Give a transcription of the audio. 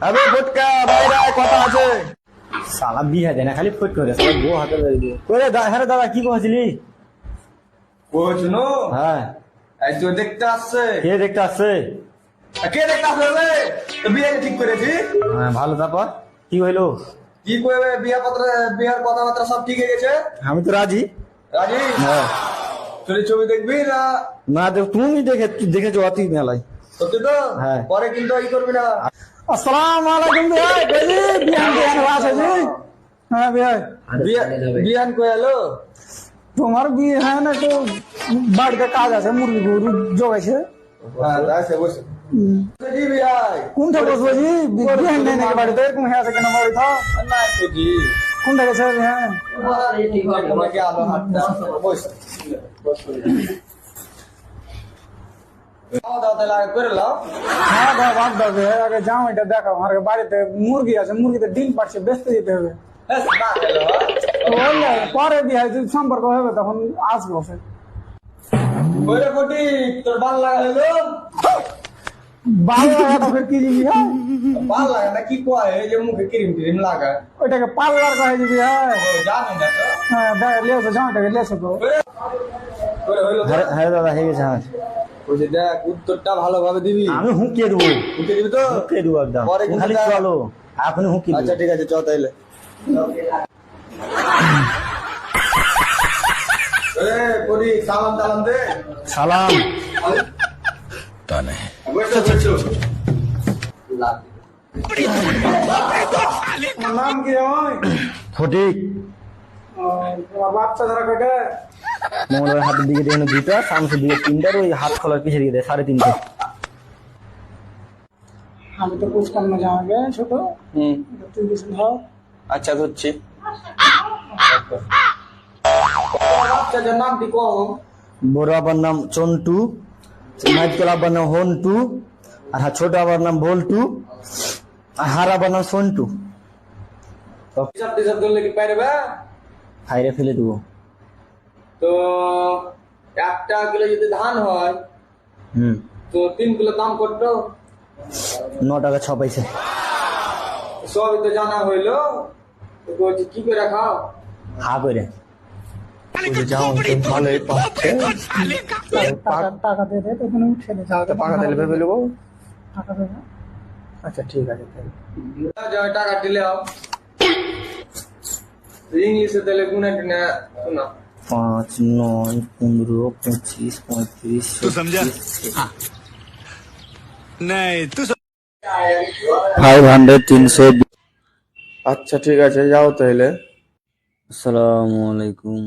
আবে ফটকা বাইরে আয়, কথা আছে। সালা বিয়ে দেয় না খালি ফট করে সালা বউ হাতে ধরে দিয়ে করে হ্যাঁ দাদা কি কইছিলি? শুনো, হ্যাঁ এই তো দেখতে আসছে। কে দেখতে আসছে? কে দেখতে আসবে রে? তো বিয়ে ঠিক করেছি। হ্যাঁ ভালো, তারপর কি হইলো? কি করবে? বিয়ার কথাবার্তা সব ঠিক হয়ে গেছে। আমি তো রাজি। রাজি? হ্যাঁ চলে ছবি দেখবি না? না দেখ, তুমি দেখেছো অতি মেলায়। সত্যি তো? হ্যাঁ। পরে কিন্তু ই করবি না। আসসালামু আলাইকুম ভাই, কইলি বিয়ান বিয়ান আছে জি? হ্যাঁ ভাই, বিয়ান কই এলো? তোমার বিয়ে হয় না তো বাড়িতে কাজ আছে, মুরগি গরু জগাইছে। হ্যাঁ, আছে বসে। জি বিয়াই। কোনটা বসবো জি? বিয়ে নেই নাকি বাড়িতে? এরকম হয়ে আছে কেন বাড়িতে? না তো জি। কোনটা গেছে? হ্যাঁ তোমাকে আলো হাতটা বস। খাওয়া দাওয়া তাহলে আগে করে নাও। হ্যাঁ ভাই, ভাত দাবে আগে যাও, এটা দেখাও। আমার বাড়িতে মুরগি আছে, মুরগিতে ডিম পাচ্ছে, বেচতে যেতে হবে। হ্যাঁ, না খেলো। বললে পরে বিয়ে যদি সম্পর্ক হবে তখন আসবো। বলে কোটি তোর ভাল লাগা হলো? ভালো লাগাটা ফের কি দিবি? হ্যাঁ ভাল লাগা না কি কয়? এই যে মুখে ক্রিম টিম লাগা। ওইটাকে পার্লার কয়ে দিবি। হ্যাঁ জানি না তো। হ্যাঁ দেখ লেছো, জামাটাকে লেছো তো। করে হইলো তো? হ্যাঁ দাদা হয়ে গেছে। হ্যাঁ বলছি দেখ উত্তরটা ভালোভাবে দিবি। আমি হুঁকিয়ে দেবো, উঠে দিবি তো? হুঁকিয়ে দেবো একদম। পরে কিন্তু খালি দেখ। চলো, এখনই হুঁকিয়ে আচ্ছা দেবো। ঠিক আছে, চ তাইলে। করি সালাম টালাম দে। সালাম। নাম কি হয়? ফটিক। তোমার বাচ্চা ধরা কয়টা? মঙ্গলের হাতের দিকে দেখেন দুইটা, শামসের দিকে তিনটা, আর ওই হাত খোলার পিছের দিকে 3.5। আমি তো বুঝতাম না যে আমাকে ছোট। তুই কিছু ধর। আচ্ছা ধরছি। বাচ্চাটার নাম কি কম? বড় আবার নাম চন্টু, মাইকেল আবার নাম হন্টু, আর ছোট আবার নাম ভোল্টু, আর হার আবার নাম সন্টু। হিসাব টিসাব ধরলে কি পারবে? খাইরে ফেলে দেবো। তো 1 কিলো যদি ধান হয় তো 3 কিলো দাম করতো। 9 টাকা 6 পয়সা। সবই তো জানা হইলো। তো বলছি কি করে খাও? হা করে টাকা দিয়ে দে, তখন উঠে টাকা দিলে ভেবে নেবো। টাকা দেবে। আচ্ছা ঠিক আছে তাহলে। টাকা দিলে ইংলিশে তাহলে গুণে টুনে শোনা। 5, 9, 15, 25, 35। तू समझा? हाँ। नहीं तू 500, 300। আচ্ছা ঠিক আছে, যাও তাহলে। আসসালামু আলাইকুম।